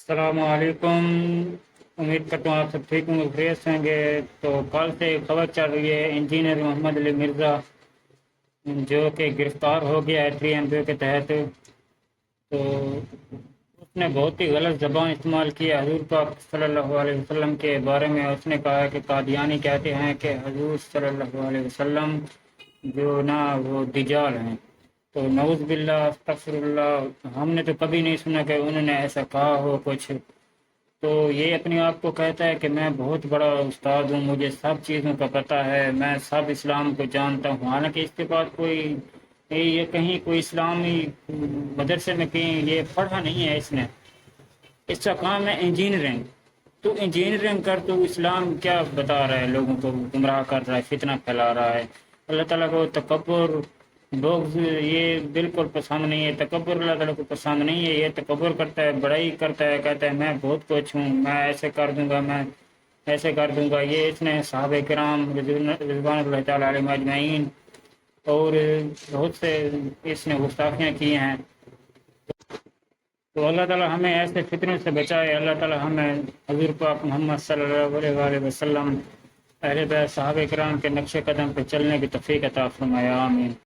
السلام علیکم۔ امید کرتا ہوں آپ سب ٹھیک ہوں گے، خیریت سے ہوں گے۔ تو کل سے خبر چل رہی ہے انجینئر محمد علی مرزا جو کہ گرفتار ہو گیا ہے 3MPO کے تحت۔ تو اس نے بہت ہی غلط زبان استعمال کی ہے حضور پاک صلی اللہ علیہ وسلم کے بارے میں۔ اس نے کہا کہ قادیانی کہتے ہیں کہ حضور صلی اللہ علیہ وسلم جو نا وہ دجال ہیں۔ تو نعوذ باللہ استغفر اللہ، ہم نے تو کبھی نہیں سنا کہ انہوں نے ایسا کہا ہو کچھ۔ تو یہ اپنے آپ کو کہتا ہے کہ میں بہت بڑا استاد ہوں، مجھے سب چیزوں کا پتہ ہے، میں سب اسلام کو جانتا ہوں۔ حالانکہ اس کے بعد کوئی یہ کہیں کوئی اسلامی مدرسے میں کہیں یہ پڑھا نہیں ہے اس نے۔ اس کا کام ہے انجینئرنگ۔ تو انجینئرنگ کر تو اسلام کیا بتا رہا ہے، لوگوں کو گمراہ کر رہا ہے، فتنہ پھیلا رہا ہے۔ اللہ تعالیٰ کو تکبر لوگ یہ بالکل پسند نہیں ہے، تکبر اللہ تعالیٰ کو پسند نہیں ہے۔ یہ تکبر کرتا ہے، بڑائی کرتا ہے، کہتا ہے میں بہت کچھ ہوں، میں ایسے کر دوں گا، میں ایسے کر دوں گا۔ یہ اس نے صحابہ کرام رضوان اللہ تعالیٰ علیہم اجمعین اور بہت سے اس نے گستاخیاں کی ہیں۔ تو اللہ تعالیٰ ہمیں ایسے فتنوں سے بچائے۔ اللہ تعالیٰ ہمیں حضور پاک محمد صلی اللہ علیہ وآلہ وسلم اہل بیت صحابہ کرام کے نقش قدم پہ چلنے کی توفیق عطا فرمائے، آمین۔